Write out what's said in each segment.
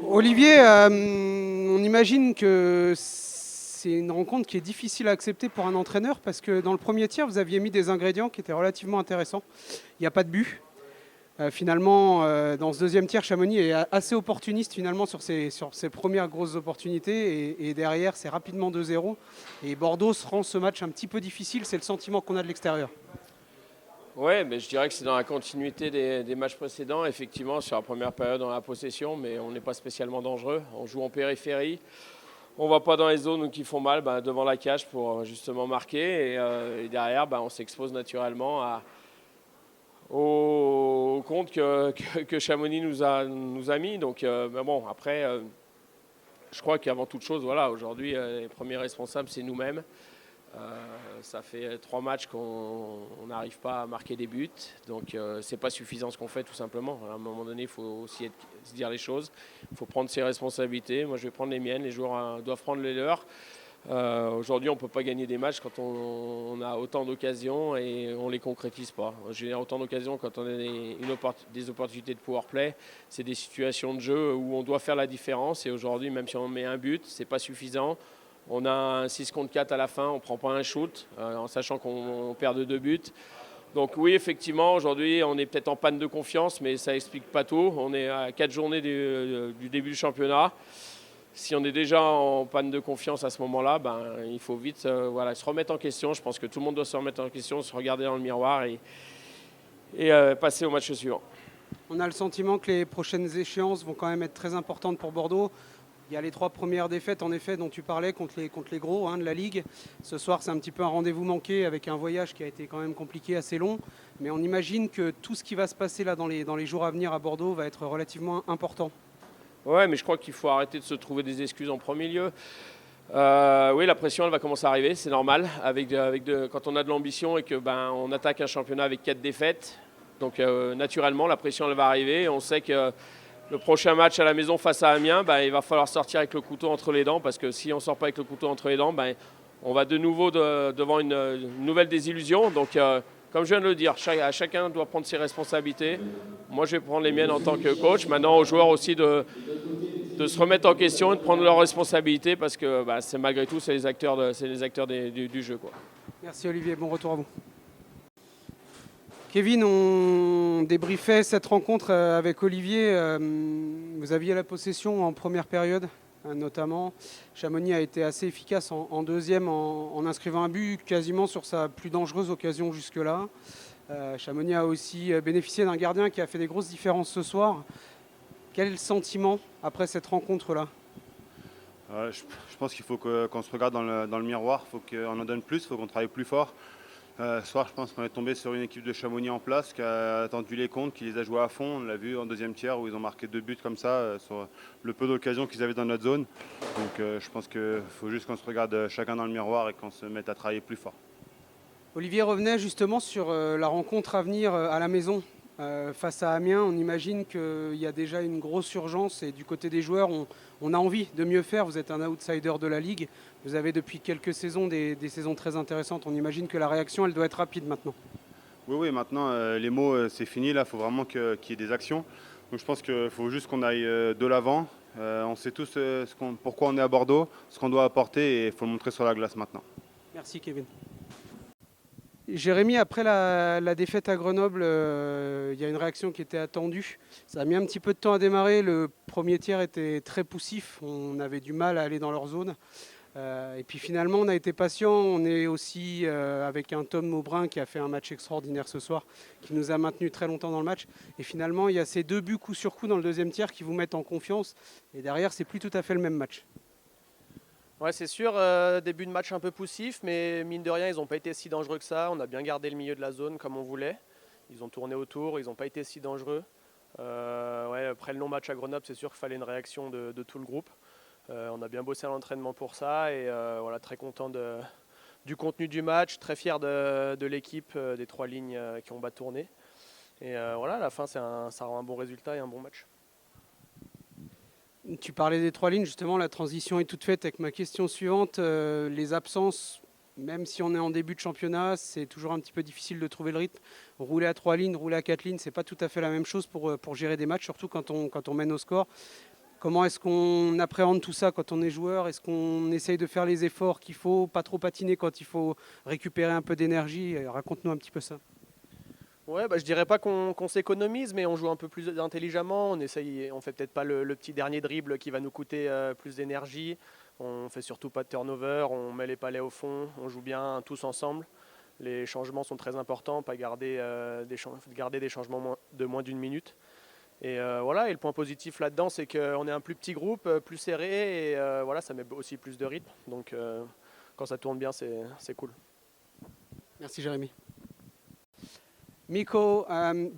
Olivier, on imagine que c'est une rencontre qui est difficile à accepter pour un entraîneur parce que dans le premier tiers, vous aviez mis des ingrédients qui étaient relativement intéressants. Il n'y a pas de but. Finalement, dans ce deuxième tiers, Chamonix est assez opportuniste finalement sur ses premières grosses opportunités et derrière, c'est rapidement 2-0. Et Bordeaux se rend ce match un petit peu difficile, c'est le sentiment qu'on a de l'extérieur. Ouais, mais je dirais que c'est dans la continuité des matchs précédents. Effectivement, sur la première période, on a la possession, mais on n'est pas spécialement dangereux. On joue en périphérie. On ne va pas dans les zones qui font mal devant la cage pour justement marquer. Et derrière, on s'expose naturellement au compte que Chamonix nous a mis. Donc, mais bon, après, je crois qu'avant toute chose, voilà, aujourd'hui, les premiers responsables, c'est nous-mêmes. Ça fait 3 matchs qu'on n'arrive pas à marquer des buts, donc c'est pas suffisant ce qu'on fait tout simplement. À un moment donné, il faut aussi se dire les choses, il faut prendre ses responsabilités. Moi je vais prendre les miennes, les joueurs doivent prendre les leurs. Aujourd'hui on ne peut pas gagner des matchs quand on a autant d'occasions et on ne les concrétise pas. On génère autant d'occasions quand on a des opportunités de power play, c'est des situations de jeu où on doit faire la différence et aujourd'hui même si on met un but, c'est pas suffisant. On a un 6 contre 4 à la fin, on ne prend pas un shoot, en sachant qu'on perd de 2 buts. Donc oui, effectivement, aujourd'hui, on est peut-être en panne de confiance, mais ça n'explique pas tout. On est à 4 journées du début du championnat. Si on est déjà en panne de confiance à ce moment-là, il faut vite se remettre en question. Je pense que tout le monde doit se remettre en question, se regarder dans le miroir et passer au match suivant. On a le sentiment que les prochaines échéances vont quand même être très importantes pour Bordeaux. Il y a les 3 premières défaites, en effet, dont tu parlais, contre les gros de la Ligue. Ce soir, c'est un petit peu un rendez-vous manqué avec un voyage qui a été quand même compliqué, assez long. Mais on imagine que tout ce qui va se passer là dans les jours à venir à Bordeaux va être relativement important. Ouais, mais je crois qu'il faut arrêter de se trouver des excuses en premier lieu. Oui, la pression, elle va commencer à arriver, c'est normal. Quand on a de l'ambition et que on attaque un championnat avec 4 défaites, donc naturellement, la pression, elle va arriver. On sait que le prochain match à la maison face à Amiens, il va falloir sortir avec le couteau entre les dents parce que si on ne sort pas avec le couteau entre les dents, on va de nouveau devant une nouvelle désillusion. Donc, comme je viens de le dire, chacun doit prendre ses responsabilités. Moi, je vais prendre les miennes en tant que coach. Maintenant, aux joueurs aussi de se remettre en question et de prendre leurs responsabilités parce que c'est malgré tout, c'est les acteurs, du jeu, quoi. Merci Olivier, bon retour à vous. Kevin, on débriefait cette rencontre avec Olivier. Vous aviez la possession en première période, notamment. Chamonix a été assez efficace en deuxième en inscrivant un but quasiment sur sa plus dangereuse occasion jusque-là. Chamonix a aussi bénéficié d'un gardien qui a fait des grosses différences ce soir. Quel est le sentiment après cette rencontre-là ? Je pense qu'il faut qu'on se regarde dans le miroir, il faut qu'on en donne plus, il faut qu'on travaille plus fort. Ce soir, je pense qu'on est tombé sur une équipe de Chamonix en place qui a attendu les comptes, qui les a joués à fond. On l'a vu en deuxième tiers où ils ont marqué 2 buts comme ça sur le peu d'occasions qu'ils avaient dans notre zone. Donc je pense qu'il faut juste qu'on se regarde chacun dans le miroir et qu'on se mette à travailler plus fort. Olivier revenait justement sur la rencontre à venir à la maison face à Amiens. On imagine qu'il y a déjà une grosse urgence et du côté des joueurs, on a envie de mieux faire. Vous êtes un outsider de la Ligue. Vous avez depuis quelques saisons des saisons très intéressantes. On imagine que la réaction, elle doit être rapide maintenant. Oui, maintenant, les mots, c'est fini. Là, il faut vraiment qu'il y ait des actions. Donc je pense qu'il faut juste qu'on aille de l'avant. On sait tous pourquoi on est à Bordeaux, ce qu'on doit apporter et il faut le montrer sur la glace maintenant. Merci Kevin. Jérémy, après la défaite à Grenoble, il y a une réaction qui était attendue. Ça a mis un petit peu de temps à démarrer. Le premier tiers était très poussif. On avait du mal à aller dans leur zone. Et puis finalement, on a été patient. On est aussi avec un Tom Maubrin qui a fait un match extraordinaire ce soir, qui nous a maintenus très longtemps dans le match. Et finalement, il y a ces 2 buts coup sur coup dans le deuxième tiers qui vous mettent en confiance. Et derrière, c'est plus tout à fait le même match. Ouais, c'est sûr, début de match un peu poussif, mais mine de rien, ils n'ont pas été si dangereux que ça. On a bien gardé le milieu de la zone comme on voulait. Ils ont tourné autour, ils n'ont pas été si dangereux. Après le non-match à Grenoble, c'est sûr qu'il fallait une réaction de tout le groupe. On a bien bossé à l'entraînement pour ça et très content du contenu du match, très fier de l'équipe, des 3 lignes qui ont tourné. Et à la fin, ça rend un bon résultat et un bon match. Tu parlais des 3 lignes, justement, la transition est toute faite avec ma question suivante. Les absences même si on est en début de championnat, c'est toujours un petit peu difficile de trouver le rythme. Rouler à 3 lignes, rouler à 4 lignes, c'est pas tout à fait la même chose pour gérer des matchs, surtout quand on mène au score. Comment est-ce qu'on appréhende tout ça quand on est joueur? Est-ce qu'on essaye de faire les efforts qu'il faut, pas trop patiner quand il faut récupérer un peu d'énergie? Raconte-nous un petit peu ça. Ouais, je dirais pas qu'on s'économise, mais on joue un peu plus intelligemment. On fait peut-être pas le petit dernier dribble qui va nous coûter plus d'énergie. On fait surtout pas de turnover, on met les palets au fond, on joue bien tous ensemble. Les changements sont très importants, pas garder des changements de moins d'une minute. Et voilà, et le point positif là-dedans, c'est qu'on est un plus petit groupe, plus serré, et voilà, ça met aussi plus de rythme. Donc quand ça tourne bien, c'est cool. Merci Jérémy. Mikko,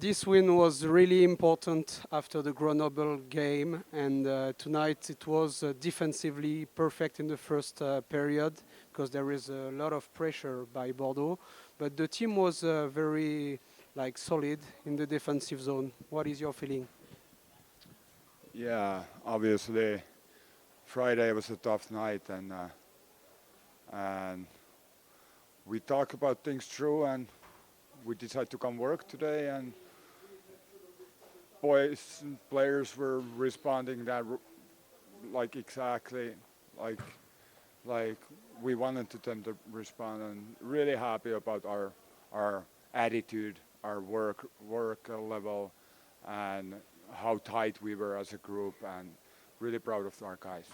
this win was really important after the Grenoble game, and tonight it was defensively perfect in the first period because there is a lot of pressure by Bordeaux, but the team was very solid in the defensive zone. What is your feeling? Yeah, obviously Friday was a tough night, and we talked about things through, and we decided to come work today, and boys and players were responding exactly like we wanted them to respond, and really happy about our attitude, our work level, and how tight we were as a group, and really proud of our guys.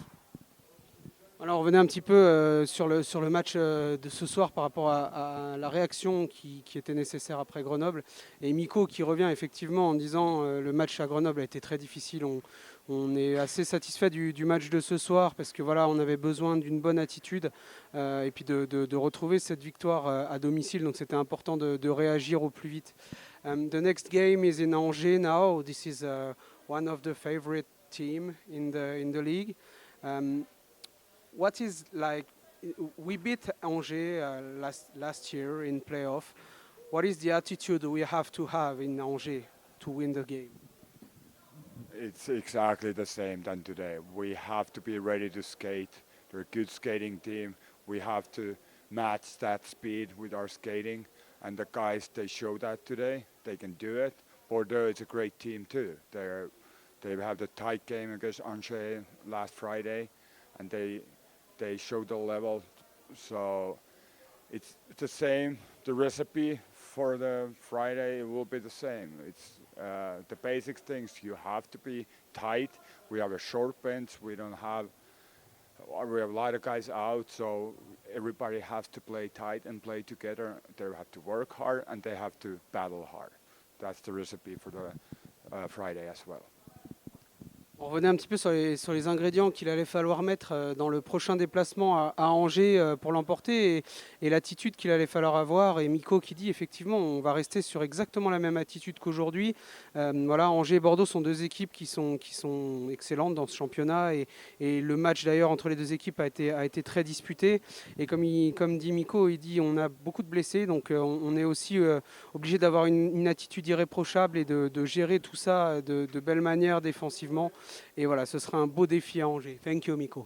Alors on revenait un petit peu sur le match de ce soir par rapport à la réaction qui était nécessaire après Grenoble. Et Mikko qui revient effectivement en disant le match à Grenoble a été très difficile. On est assez satisfait du match de ce soir parce que voilà, on avait besoin d'une bonne attitude et puis de retrouver cette victoire à domicile. Donc c'était important de réagir au plus vite. The next game is in Angers now. This is one of the favorite team in the league. What is we beat Angers last year in playoff. What is the attitude we have to have in Angers to win the game? It's exactly the same than today. We have to be ready to skate. They're a good skating team. We have to match that speed with our skating. And the guys, they show that today. They can do it. Bordeaux is a great team too. They have the tight game against Angers last Friday, and they showed the level. So it's the same. The recipe for the Friday will be the same. It's the basic things. You have to be tight. We have a short bench. We have a lot of guys out, so everybody has to play tight and play together. They have to work hard and they have to battle hard. That's the recipe for the Friday as well. On revenait un petit peu sur les ingrédients qu'il allait falloir mettre dans le prochain déplacement à Angers pour l'emporter et l'attitude qu'il allait falloir avoir. Et Mikko qui dit effectivement on va rester sur exactement la même attitude qu'aujourd'hui. Voilà, Angers et Bordeaux sont deux équipes qui sont excellentes dans ce championnat et le match d'ailleurs entre les deux équipes a été très disputé. Et comme dit Mikko, il dit on a beaucoup de blessés, donc on est aussi obligé d'avoir une attitude irréprochable et de gérer tout ça de belle manière défensivement. Et voilà, ce sera un beau défi à Angers. Thank you, Mikko.